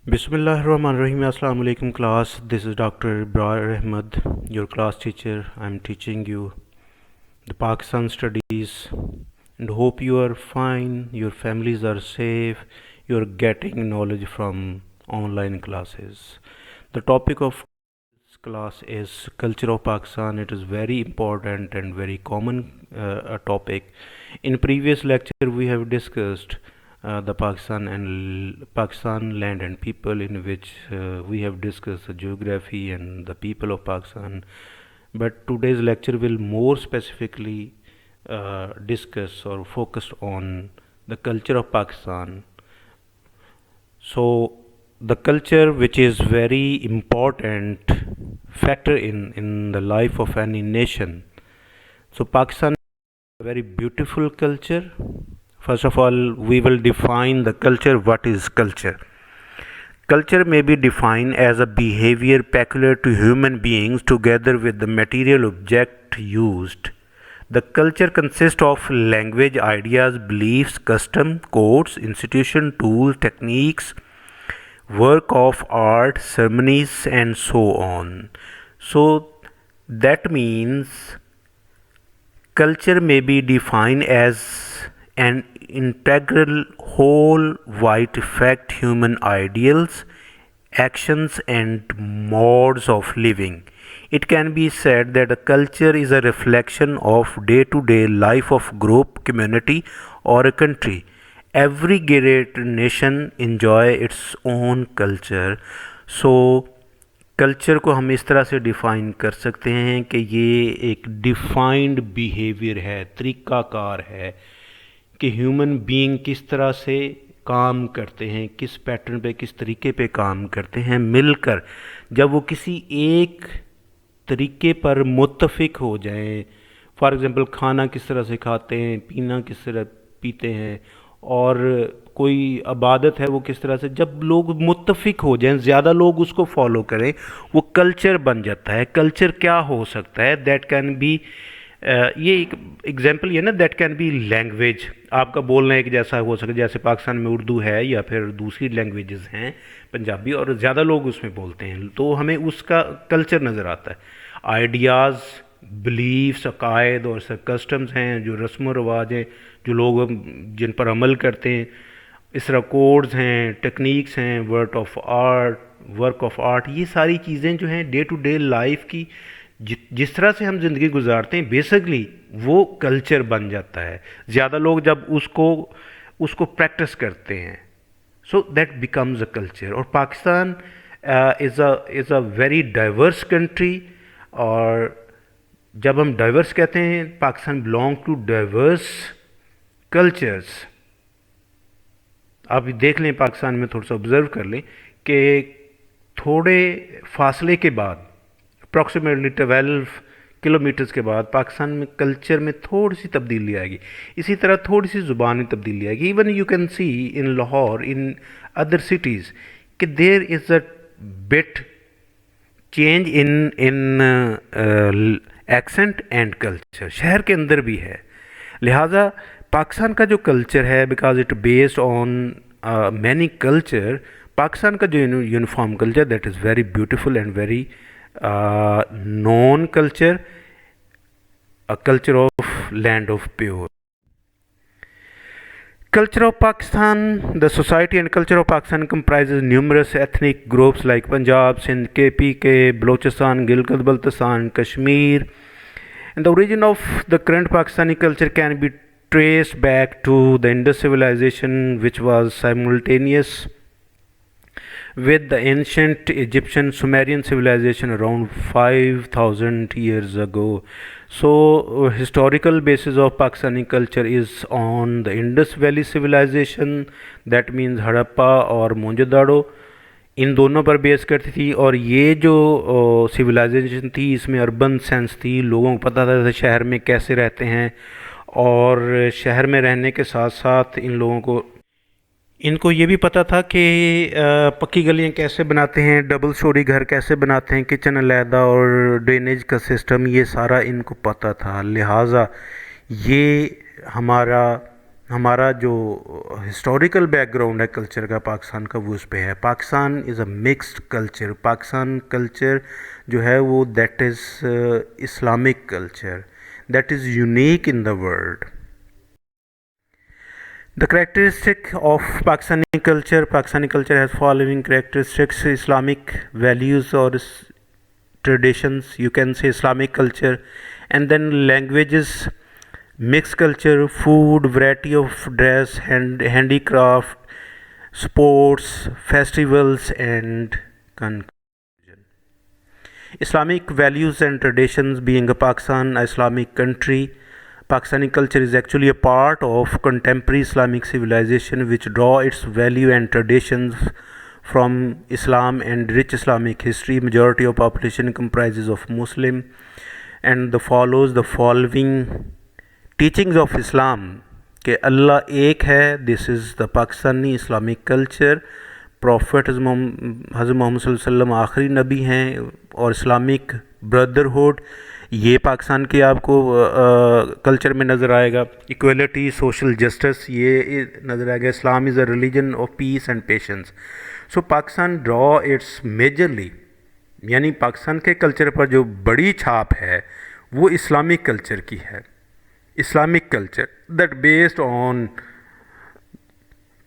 Bismillahirrahmanirrahim. Assalamu alaikum class. This is Dr. Ibrahim Ahmed, your class teacher. I'm teaching you the Pakistan studies and hope you are fine, your families are safe, you're getting knowledge from online classes. The topic of this class is culture of Pakistan. It is very important and very common a topic. In previous lecture we have discussed the Pakistan land and people, in which we have discussed the geography and the people of Pakistan. But today's lecture will more specifically discuss or focus on the culture of Pakistan. So the culture, which is very important factor in the life of any nation. So Pakistan is a very beautiful culture. First of all, we will define the culture. What is culture? Culture may be defined as a behavior peculiar to human beings together with the material object used. The culture consists of language, ideas, beliefs, custom, codes, institution, tools, techniques, work of art, ceremonies, and so on. So that means culture may be defined as an integral whole white effect human ideals, actions, and modes of living. It can be said that a culture is a reflection of day-to-day life of group, community, or a country. Every great nation enjoy its own culture. So culture کو ہم اس طرح سے define کر سکتے ہیں کہ یہ ایک ڈیفائنڈ بیہیویئر ہے، طریقہ کار ہے کہ ہیومن بینگ کس طرح سے کام کرتے ہیں، کس پیٹرن پہ، کس طریقے پہ کام کرتے ہیں مل کر. جب وہ کسی ایک طریقے پر متفق ہو جائیں، فار ایگزامپل کھانا کس طرح سے کھاتے ہیں، پینا کس طرح پیتے ہیں، اور کوئی عبادت ہے وہ کس طرح سے، جب لوگ متفق ہو جائیں، زیادہ لوگ اس کو فالو کریں، وہ کلچر بن جاتا ہے. کلچر کیا ہو سکتا ہے؟ دیٹ کین بی، یہ ایک ایگزامپل یہ نا، دیٹ کین بی لینگویج. آپ کا بولنا ایک جیسا ہو سکتا ہے، جیسے پاکستان میں اردو ہے یا پھر دوسری لینگویجز ہیں پنجابی، اور زیادہ لوگ اس میں بولتے ہیں تو ہمیں اس کا کلچر نظر آتا ہے. آئیڈیاز، بلیفس، عقائد اور کسٹمز ہیں، جو رسم و رواج ہیں جو لوگ جن پر عمل کرتے ہیں، اس طرح کوڈز ہیں، ٹیکنیکس ہیں، ورک آف آرٹ، یہ ساری چیزیں جو ہیں ڈے ٹو ڈے لائف کی جس طرح سے ہم زندگی گزارتے ہیں، بیسکلی وہ کلچر بن جاتا ہے. زیادہ لوگ جب اس کو پریکٹس کرتے ہیں، so that becomes a culture. اور Pakistan is a very diverse country, اور جب ہم ڈائیورس کہتے ہیں، Pakistan belong to diverse cultures. آپ دیکھ لیں پاکستان میں، تھوڑا سا آبزرو کر لیں کہ تھوڑے فاصلے کے بعد، اپروکسیمیٹلی 12 کلومیٹرز کے بعد، پاکستان میں کلچر میں تھوڑی سی تبدیلی آئے گی. اسی طرح تھوڑی سی زبان میں تبدیلی آئے گی. Even you can see in Lahore, in other cities, کہ there is a bit change in accent and culture. شہر کے اندر بھی ہے. لہٰذا پاکستان کا جو کلچر ہے، because it based on many culture, Pakistan کا جو uniform culture, that is very beautiful and very known culture, culture of land of pure. Culture of Pakistan. The society and culture of Pakistan comprises numerous ethnic groups like Punjab, Sindh, KPK, Balochistan, Gilgit-Baltistan, Kashmir. And the origin of the current Pakistani culture can be traced back to the Indus civilization, which was simultaneous with the ancient Egyptian Sumerian civilization around 5,000 years ago. So historical basis of Pakistani culture is on the Indus Valley civilization, that means Harappa اور موہنجو ان دونوں پر بیس کرتی تھی. اور یہ جو civilisation تھی، اس میں urban sense تھی، لوگوں کو پتہ تھا شہر میں کیسے رہتے ہیں، اور شہر میں رہنے کے ساتھ ساتھ ان کو یہ بھی پتہ تھا کہ پکی گلیاں کیسے بناتے ہیں، ڈبل سٹوری گھر کیسے بناتے ہیں، کچن علیحدہ اور ڈرینیج کا سسٹم، یہ سارا ان کو پتہ تھا. لہٰذا یہ ہمارا ہمارا جو ہسٹوریکل بیک گراؤنڈ ہے کلچر کا پاکستان کا وہ اس پہ ہے. Pakistan is a mixed culture. Pakistan culture جو ہے وہ that is Islamic culture, that is unique in the world. The characteristic of Pakistani culture has following characteristics: Islamic values or traditions, you can say Islamic culture, and then languages, mixed culture, food, variety of dress, handicraft, sports, festivals, and conclusion. Islamic values and traditions. Being a Pakistan, a Islamic country, Pakistani culture is actually a part of contemporary Islamic civilization which draw its value and traditions from Islam and rich Islamic history. Majority of population comprises of Muslim and follows the following teachings of Islam کہ اللہ ایک ہے. This is the Pakistani Islamic culture. Prophet حضرت محمد صلی اللہ علیہ وسلم آخری نبی ہیں, اور اسلامک بردرہڈ یہ پاکستان کے آپ کو کلچر میں نظر آئے گا. ایکویلٹی, سوشل جسٹس یہ نظر آئے گا. Islam is a religion of peace and patience. So Pakistan draw its majorly, یعنی پاکستان کے کلچر پر جو بڑی چھاپ ہے وہ اسلامک کلچر کی ہے. Islamic culture that based on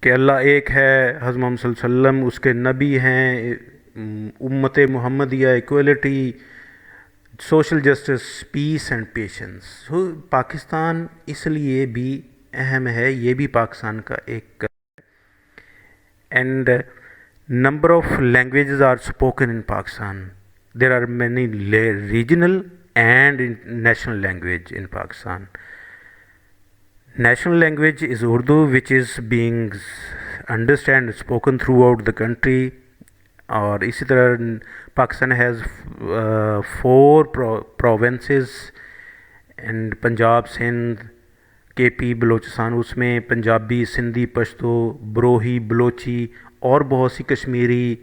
کہ اللہ ایک ہے, حضرت محمد صلی اللہ علیہ وسلم اس کے نبی ہیں, امت محمدیہ, equality, social justice, peace and patience. Pakistan اس لیے بھی اہم ہے, یہ بھی پاکستان کا ایک. And number of languages are spoken in Pakistan. There are many regional and national language in Pakistan. National language is Urdu, which is being understand spoken throughout the country. اور اسی طرح Pakistan has 4 provinces and Punjab, Sindh, کے پی, بلوچستان. اس میں پنجابی, سندھی, پشتو, بروہی, بلوچی اور بہت سی کشمیری,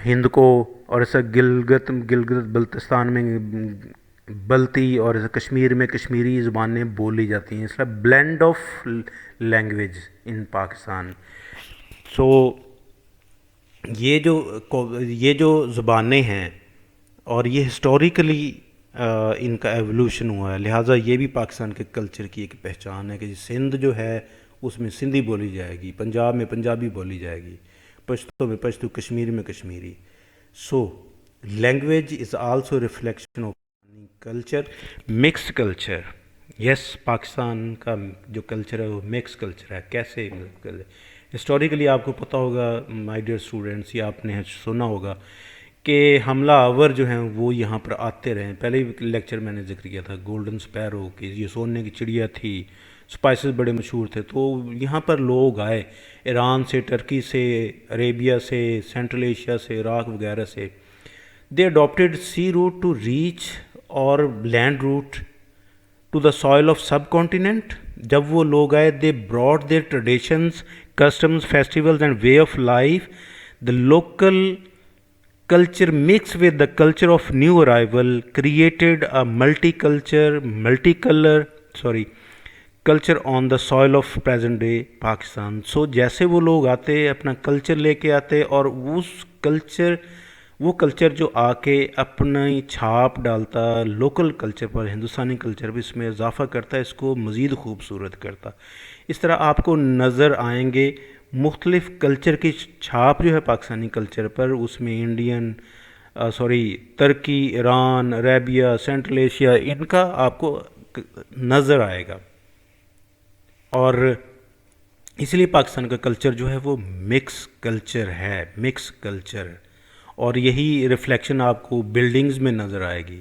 ہند کو, اور ایسا گلگت بلتستان میں بلتی, اور ایسا کشمیر میں کشمیری زبانیں بولی جاتی ہیں. اس طرح blend of language in Pakistan. سو یہ جو زبانیں ہیں اور یہ ہسٹوریکلی ان کا ایولیوشن ہوا ہے, لہٰذا یہ بھی پاکستان کے کلچر کی ایک پہچان ہے کہ سندھ جو ہے اس میں سندھی بولی جائے گی, پنجاب میں پنجابی بولی جائے گی, پشتو میں پشتو, کشمیر میں Kashmiri. So language is also reflection of culture, mixed culture. Yes, Pakistan کا جو کلچر ہے وہ مکس کلچر ہے. کیسے ہسٹوریکلی آپ کو پتہ ہوگا مائی ڈیئر اسٹوڈنٹس, یہ آپ نے سنا ہوگا کہ حملہ آور جو ہیں وہ یہاں پر آتے رہے. پہلے بھی لیکچر میں نے ذکر کیا تھا گولڈن سپیرو کہ یہ سونے کی چڑیا تھی, اسپائسز بڑے مشہور تھے. تو یہاں پر لوگ آئے ایران سے, ٹرکی سے, عربیہ سے, سینٹرل ایشیا سے, عراق وغیرہ سے. They adopted sea route to reach اور land route to the soil of subcontinent. جب وہ لوگ آئے they brought their traditions, customs, festivals and way of life. The local culture mixed with the culture of new arrival created a culture on the soil of present day Pakistan. So جیسے وہ لوگ آتے اپنا culture لے کے آتے, اور وہ کلچر جو آ کے اپنی چھاپ ڈالتا لوکل کلچر پر, ہندوستانی کلچر بھی اس میں اضافہ کرتا, اس کو مزید خوبصورت کرتا. اس طرح آپ کو نظر آئیں گے مختلف کلچر کی چھاپ جو ہے پاکستانی کلچر پر. اس میں انڈین, ترکی, ایران, عربیہ, سینٹرل ایشیا, ان کا آپ کو نظر آئے گا. اور اس لیے پاکستان کا کلچر جو ہے وہ مکس کلچر ہے, مکس کلچر. اور یہی ریفلیکشن آپ کو بلڈنگز میں نظر آئے گی.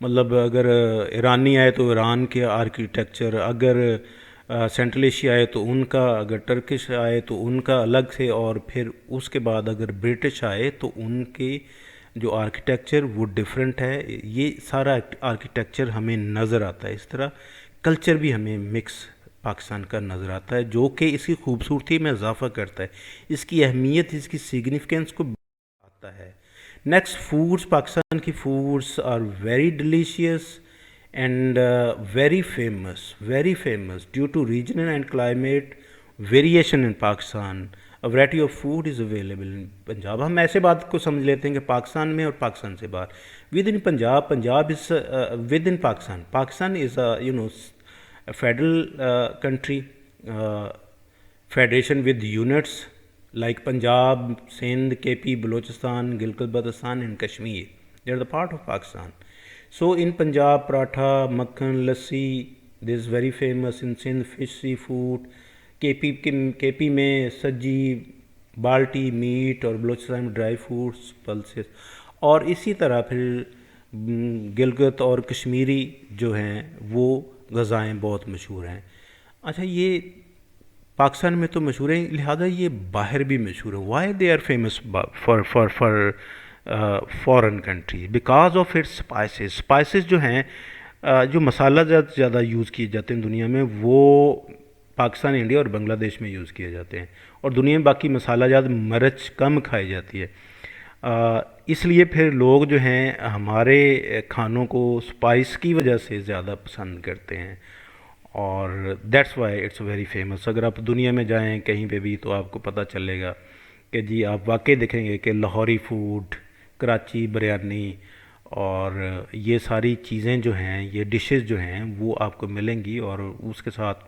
مطلب اگر ایرانی آئے تو ایران کے آرکیٹیکچر, اگر سینٹرل ایشیا آئے تو ان کا, اگر ٹرکش آئے تو ان کا الگ سے, اور پھر اس کے بعد اگر برٹش آئے تو ان کے جو آرکیٹیکچر وہ ڈیفرنٹ ہے. یہ سارا آرکیٹیکچر ہمیں نظر آتا ہے. اس طرح کلچر بھی ہمیں مکس پاکستان کا نظر آتا ہے, جو کہ اس کی خوبصورتی میں اضافہ کرتا ہے, اس کی اہمیت, اس کی سگنیفیکینس کو آتا ہے. Next, foods. پاکستان کی foods are very delicious and very famous due to regional and climate variation in Pakistan. A variety of food is available in Punjab. ہم ایسے بات کو سمجھ لیتے ہیں کہ پاکستان میں اور پاکستان سے باہر. With in Punjab, Punjab is with in Pakistan. Pakistan is a federal country, federation with units like Punjab, Sindh, KP, Balochistan, Gilgit-Baltistan and Kashmir. They are the part of Pakistan. So in Punjab, paratha, makhan, lassi, this is very famous. In Sindh, fish, seafood. KP میں سجی, بالٹی, meat, اور بلوچستان میں dry fruits, pulses. اور اسی طرح پھر گلگت اور کشمیری جو ہیں وہ غذائیں بہت مشہور ہیں. اچھا, یہ پاکستان میں تو مشہور ہیں, لہذا یہ باہر بھی مشہور ہیں. Why they are famous for foreign countries? Because of its spices. Spices جو ہیں, جو مسالہ جات زیادہ یوز کیے جاتے ہیں دنیا میں, وہ پاکستان, انڈیا اور بنگلہ دیش میں یوز کیے جاتے ہیں, اور دنیا میں باقی مسالہ جات مرچ کم کھائی جاتی ہے. اس لیے پھر لوگ جو ہیں ہمارے کھانوں کو اسپائس کی وجہ سے زیادہ پسند کرتے ہیں, اور that's why it's very famous. اگر آپ دنیا میں جائیں کہیں پہ بھی تو آپ کو پتہ چلے گا کہ جی, آپ واقعی دیکھیں گے کہ لاہوری فوڈ, کراچی بریانی, اور یہ ساری چیزیں جو ہیں, یہ ڈشز جو ہیں وہ آپ کو ملیں گی, اور اس کے ساتھ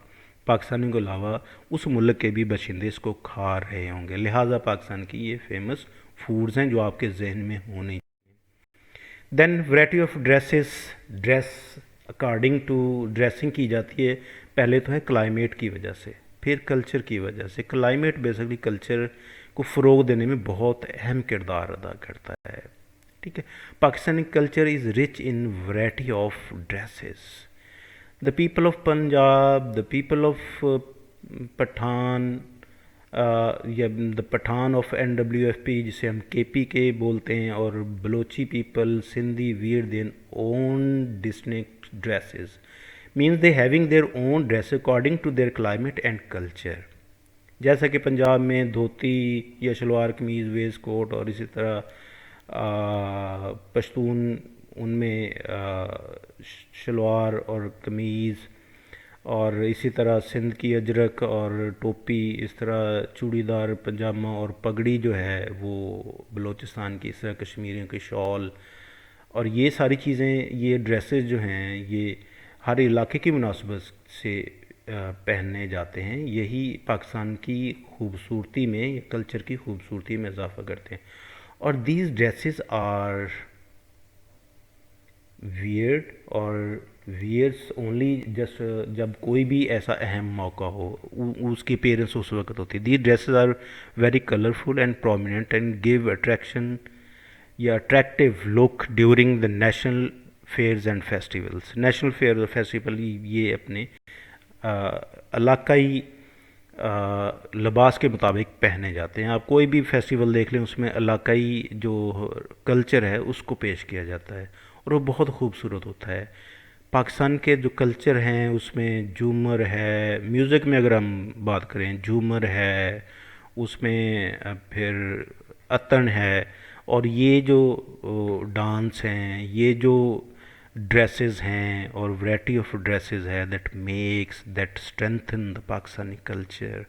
پاکستانیوں کے علاوہ اس ملک کے بھی باشندے اس کو کھا رہے ہوں گے. لہٰذا پاکستان کی یہ فیمس فوڈز ہیں جو آپ کے ذہن میں ہونے. Then variety of dresses. Dress according to dressing کی جاتی ہے. پہلے تو ہے کلائمیٹ کی وجہ سے, پھر کلچر کی وجہ سے. کلائمیٹ بیسکلی کلچر کو فروغ دینے میں بہت اہم کردار ادا کرتا ہے. ٹھیک ہے. Pakistani culture is rich in variety of dresses. The people of Punjab, the people of Pathan, یا the Pathan of NWFP جسے ہم KPK بولتے ہیں, اور Balochi people, Sindhi wear their own distinct dresses. Means they having their own dress according to their climate and culture. جیسا کہ پنجاب میں دھوتی یا شلوار قمیض, ویسٹ کوٹ, اور اسی طرح پشتون ان میں شلوار اور قمیض, اور اسی طرح سندھ کی اجرک اور ٹوپی, اس طرح چوڑی دار پجامہ اور پگڑی جو ہے وہ بلوچستان کی, اس طرح کشمیریوں کی شال, اور یہ ساری چیزیں, یہ ڈریسز جو ہیں یہ ہر علاقے کی مناسبت سے پہننے جاتے ہیں. یہی پاکستان کی خوبصورتی میں, یا کلچر کی خوبصورتی میں اضافہ کرتے ہیں. اور دیز ڈریسز آر ویئرڈ, اور ویئرس اونلی جسٹ جب کوئی بھی ایسا اہم موقع ہو, اس کی اپیرنس اس وقت ہوتی ہے. These dresses are very colourful and prominent and give attraction یا attractive look during the national fairs and festivals. National fair اور فیسٹیول یہ اپنے علاقائی لباس کے مطابق پہنے جاتے ہیں. آپ کوئی بھی فیسٹیول دیکھ لیں, اس میں علاقائی جو کلچر ہے اس کو پیش کیا جاتا ہے, اور وہ بہت خوبصورت ہوتا ہے. پاکستان کے جو کلچر ہیں اس میں جھومر ہے, میوزک میں اگر ہم بات کریں جھومر ہے, اس میں پھر اتن ہے, اور یہ جو ڈانس ہیں, یہ جو ڈریسز ہیں, اور ویرائٹی آف ڈریسز ہے, that strengthen the Pakistani culture.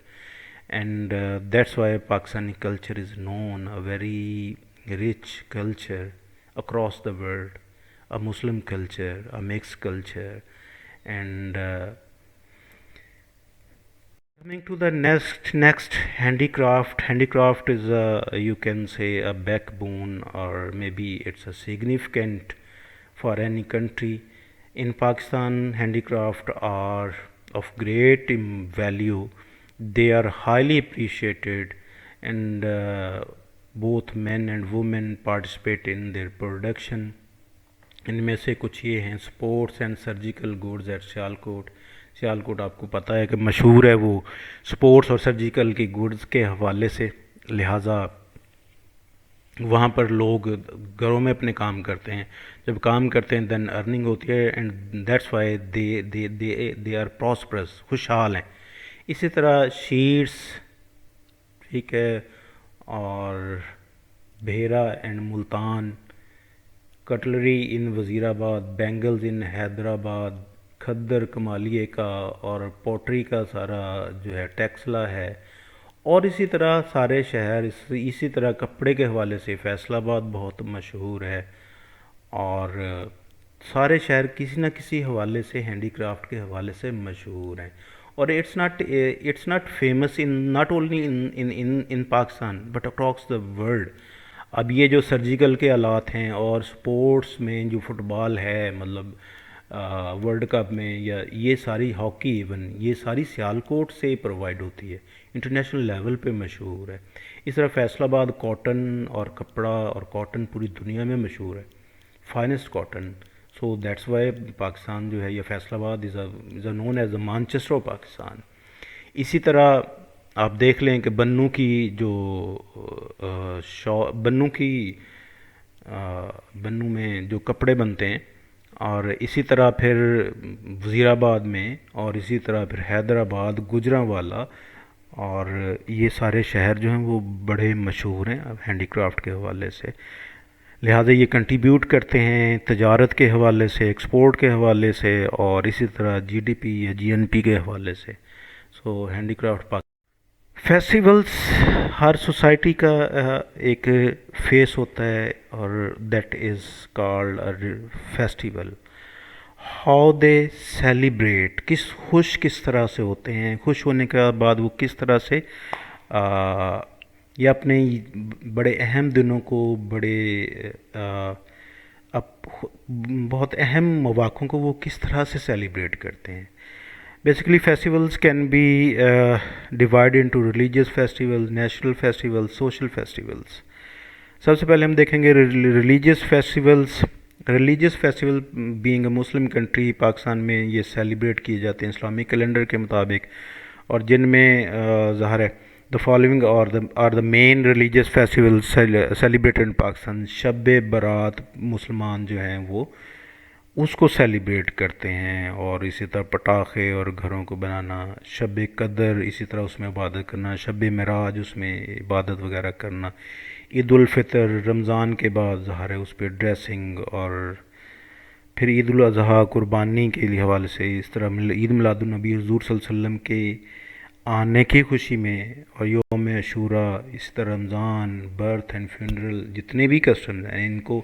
And that's why Pakistani culture is known a very rich culture across the world, a Muslim culture, a mixed culture. And coming to the next handicraft. Handicraft is you can say a backbone, or maybe it's a significant for any country. In Pakistan, handicraft are of great value. They are highly appreciated, and both men and women participate in their production. ان میں سے کچھ یہ ہیں: sports and surgical goods at Sialkot. Sialkot آپ کو پتہ ہے کہ مشہور ہے وہ اسپورٹس اور سرجیکل کی گوڈز کے حوالے سے, لہٰذا وہاں پر لوگ گھروں میں اپنے کام کرتے ہیں. جب کام کرتے ہیں دین ارننگ ہوتی ہے, and that's why they are prosperous, خوشحال ہیں. اسی طرح شیٹس, ٹھیک ہے, اور Bhera and Multan, cutlery in Wazirabad, بینگلز ان حیدرآباد، کھدر کمالیے کا اور پوٹری کا سارا جو ہے ٹیکسلا ہے، اور اسی طرح سارے شہر اسی طرح کپڑے کے حوالے سے فیصل آباد بہت مشہور ہے، اور سارے شہر کسی نہ کسی حوالے سے ہینڈی کرافٹ کے حوالے سے مشہور ہیں، اور it's not famous in not only in Pakistan but across the world. اب یہ جو سرجیکل کے آلات ہیں اور سپورٹس میں جو فٹ بال ہے، مطلب ورلڈ کپ میں، یا یہ ساری ہاکی ایون، یہ ساری سیالکوٹ سے پرووائڈ ہوتی ہے، انٹرنیشنل لیول پہ مشہور ہے۔ اس طرح فیصل آباد کاٹن اور کپڑا اور کاٹن پوری دنیا میں مشہور ہے، finest cotton, so that's why Pakistan جو ہے یہ Faisalabad is a known as a Manchester of Pakistan. اسی طرح آپ دیکھ لیں کہ بنوں کی جو بنوں میں جو کپڑے بنتے ہیں، اور اسی طرح پھر وزیر آباد میں، اور اسی طرح پھر حیدرآباد، گوجرانوالا، اور یہ سارے شہر جو ہیں وہ بڑے مشہور ہیں ہینڈی کرافٹ کے حوالے سے، لہٰذا یہ کنٹریبیوٹ کرتے ہیں تجارت کے حوالے سے، ایکسپورٹ کے حوالے سے، اور اسی طرح جی ڈی پی یا جی این پی کے حوالے سے۔ سو ہینڈی کرافٹ فیسٹیولز ہر سوسائٹی کا ایک فیس ہوتا ہے، اور that is called festival. How they celebrate, کس طرح سے ہوتے ہیں، خوش ہونے کے بعد وہ کس طرح سے یا اپنے بڑے اہم دنوں کو، بہت اہم مواقعوں کو وہ کس طرح سے سیلیبریٹ کرتے ہیں۔ Basically festivals can be divide into religious festivals, national festivals, social festivals. سب سے پہلے ہم دیکھیں گے religious festivals. Religious festival being a Muslim country, Pakistan میں یہ سیلیبریٹ کیے جاتے ہیں اسلامی کیلنڈر کے مطابق، اور جن میں ظاہر ہے the following are the main religious festival celebrated in Pakistan. Shab Barat مسلمان جو ہیں وہ اس کو سیلیبریٹ کرتے ہیں، اور اسی طرح پٹاخے اور گھروں کو بنانا، شب قدر اسی طرح اس میں عبادت کرنا، شب معراج اس میں عبادت وغیرہ کرنا، عید الفطر رمضان کے بعد ظاہر ہے اس پہ ڈریسنگ، اور پھر عید الاضحیٰ قربانی کے حوالے سے، اس طرح عید میلاد النبی حضور صلی اللہ علیہ وسلم کے آنے کی خوشی میں، اور یوم عاشوراء، اس طرح رمضان، برتھ اینڈ فیونرل، جتنے بھی کسٹمز ہیں ان کو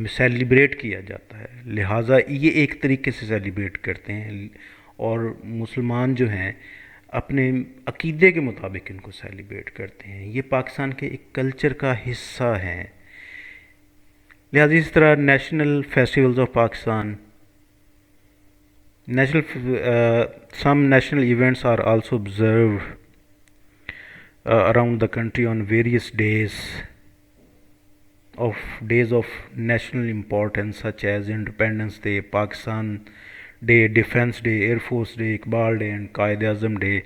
سیلیبریٹ کیا جاتا ہے، لہٰذا یہ ایک طریقے سے سیلیبریٹ کرتے ہیں، اور مسلمان جو ہیں اپنے عقیدے کے مطابق ان کو سیلیبریٹ کرتے ہیں، یہ پاکستان کے ایک کلچر کا حصہ ہیں۔ لہٰذا اس طرح national festivals of Pakistan, some national events are also observed around the country on various days of national importance, such as Independence Day, Pakistan Day, Defense Day, Air Force Day, Iqbal Day and Quaid-e-Azam Day,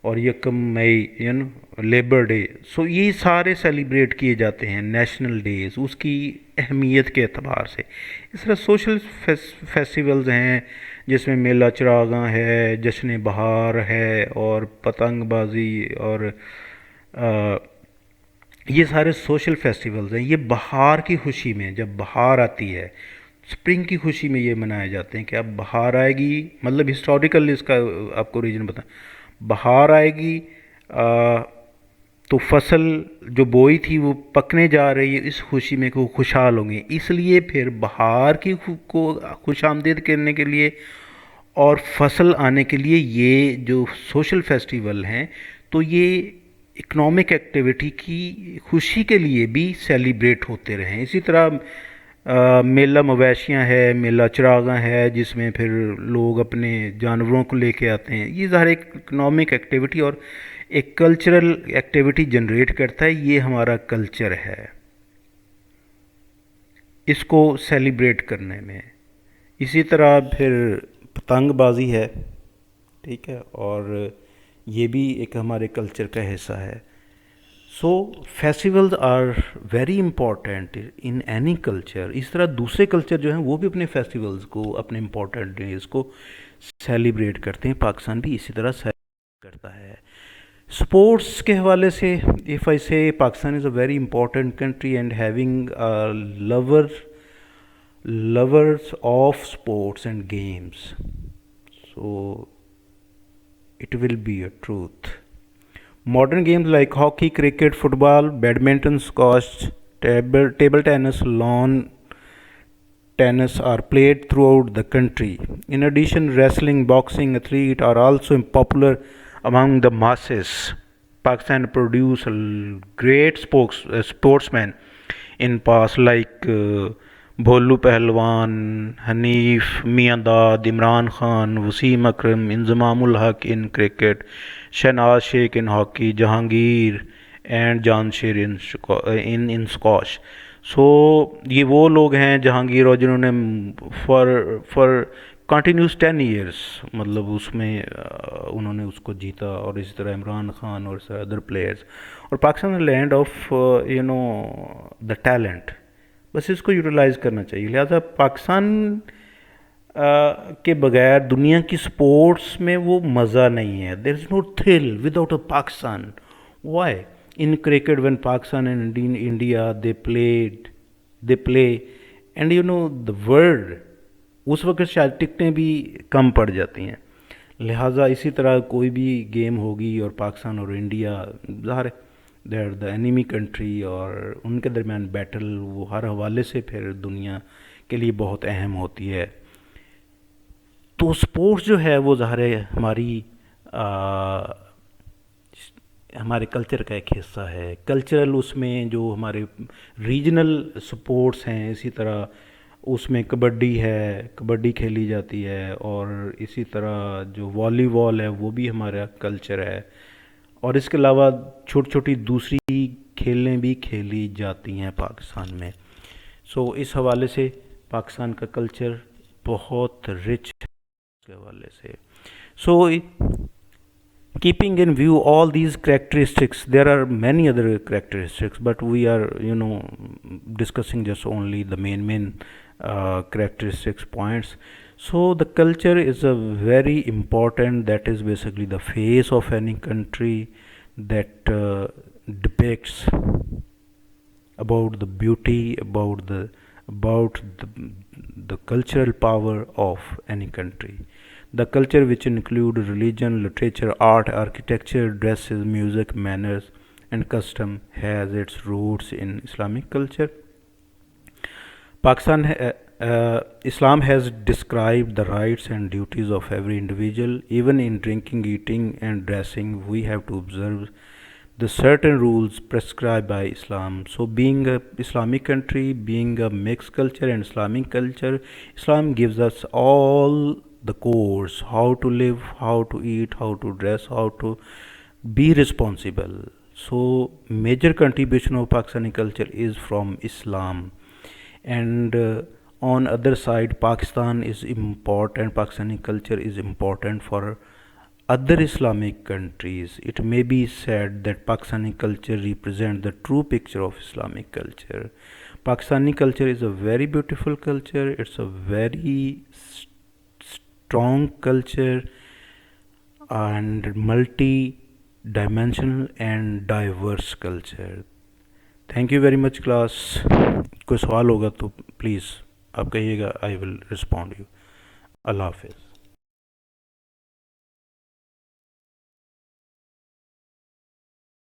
اور یکم مئی labour day. سو یہ سارے celebrate کیے جاتے ہیں national days اس کی اہمیت کے اعتبار سے۔ اس طرح سوشل فیسٹیولز ہیں جس میں میلہ چراغاں ہے، جشن بہار ہے، اور پتنگ بازی، اور یہ سارے سوشل فیسٹیولز ہیں۔ یہ بہار کی خوشی میں، جب بہار آتی ہے، سپرنگ کی خوشی میں یہ منائے جاتے ہیں کہ اب بہار آئے گی، مطلب ہسٹوریکل اس کا آپ کو ریجن بتائیں، بہار آئے گی تو فصل جو بوئی تھی وہ پکنے جا رہی ہے، اس خوشی میں کہ وہ خوشحال ہوں گے، اس لیے پھر بہار کی کو خوش آمدید کرنے کے لیے اور فصل آنے کے لیے یہ جو سوشل فیسٹیول ہیں تو یہ اکنامک ایکٹیویٹی کی خوشی کے لیے بھی سیلیبریٹ ہوتے رہیں۔ اسی طرح میلہ مویشیاں ہے، میلہ چراغاں ہے، جس میں پھر لوگ اپنے جانوروں کو لے کے آتے ہیں، یہ ظاہر ایک اکنامک ایکٹیویٹی اور ایک کلچرل ایکٹیویٹی جنریٹ کرتا ہے، یہ ہمارا کلچر ہے اس کو سیلیبریٹ کرنے میں۔ اسی طرح پھر پتنگ بازی ہے، ٹھیک ہے، اور یہ بھی ایک ہمارے کلچر کا حصہ ہے۔ So festivals are very important in any culture. اس طرح دوسرے کلچر جو ہیں وہ بھی اپنے فیسٹیولز کو، اپنے امپورٹنٹ ڈیز کو سیلیبریٹ کرتے ہیں، پاکستان بھی اسی طرح سیلیبریٹ کرتا ہے۔ اسپورٹس کے حوالے سے if I say Pakistan is a very important country and having lovers of sports and games, so it will be a truth. Modern games like hockey, cricket, football, badminton, squash, table tennis, lawn tennis are played throughout the country. In addition, wrestling, boxing, athlete are also popular among the masses. Pakistan produced great sportsmen in past like Bholu Pahalwan, Hanif Miandad, Imran Khan, Wasim Akram, Inzamamul Haq in cricket, Shahnaz Sheikh in hockey, Jahangir and Jansher in squash. سو یہ وہ لوگ ہیں جہانگیر اور جنہوں نے for continuous 10 years مطلب اس میں انہوں نے اس کو جیتا، اور اسی طرح عمران خان اور ادر پلیئرس. اور پاکستان از لینڈ آف دا ٹیلنٹ، بس اس کو یوٹیلائز کرنا چاہیے. لہٰذا پاکستان کے بغیر دنیا کی سپورٹس میں وہ مزہ نہیں ہے. There is no thrill without a Pakistan. Why? In cricket, when Pakistan and India they play and the world اس وقت شاید ٹکٹیں بھی کم پڑ جاتی ہیں. لہٰذا اسی طرح کوئی بھی گیم ہوگی اور پاکستان اور انڈیا ظاہر ہے دے آر دا انیمی کنٹری، اور ان کے درمیان بیٹل وہ ہر حوالے سے پھر دنیا کے لیے بہت اہم ہوتی ہے. تو سپورٹس جو ہے وہ ظاہر ہے ہمارے کلچر کا ایک حصہ ہے. کلچرل اس میں جو ہمارے ریجنل سپورٹس ہیں، اسی طرح اس میں کبڈی ہے، کبڈی کھیلی جاتی ہے، اور اسی طرح جو والی بال ہے وہ بھی ہمارا کلچر ہے. اور اس کے علاوہ چھوٹی چھوٹی دوسری کھیلیں بھی کھیلی جاتی ہیں پاکستان میں. سو اس حوالے سے پاکستان کا کلچر بہت رچ ہے اس کے حوالے سے. سو keeping in view all these characteristics, there are many other characteristics, but we are discussing just only the main characteristics points. So the culture is a very important, that is basically the face of any country, that depicts about the beauty, about the cultural power of any country. The culture, which include religion, literature, art, architecture, dresses, music, manners and custom, has its roots in Islamic culture. Islam has described the rights and duties of every individual. Even in drinking, eating and dressing, we have to observe the certain rules prescribed by Islam. So being a Islamic country, being a mixed culture and Islamic culture, Islam gives us all the course, how to live, how to eat, how to dress, how to be responsible. So major contribution of Pakistani culture is from Islam. And on other side, Pakistan is important, Pakistani culture is important for other Islamic countries. It may be said that Pakistani culture represents the true picture of Islamic culture. Pakistani culture is a very beautiful culture. It's a very strong culture and multi-dimensional and diverse culture. Thank you very much class. کوئی سوال ہوگا تو please آپ کہیے گا, I will respond you. اللہ حافظ.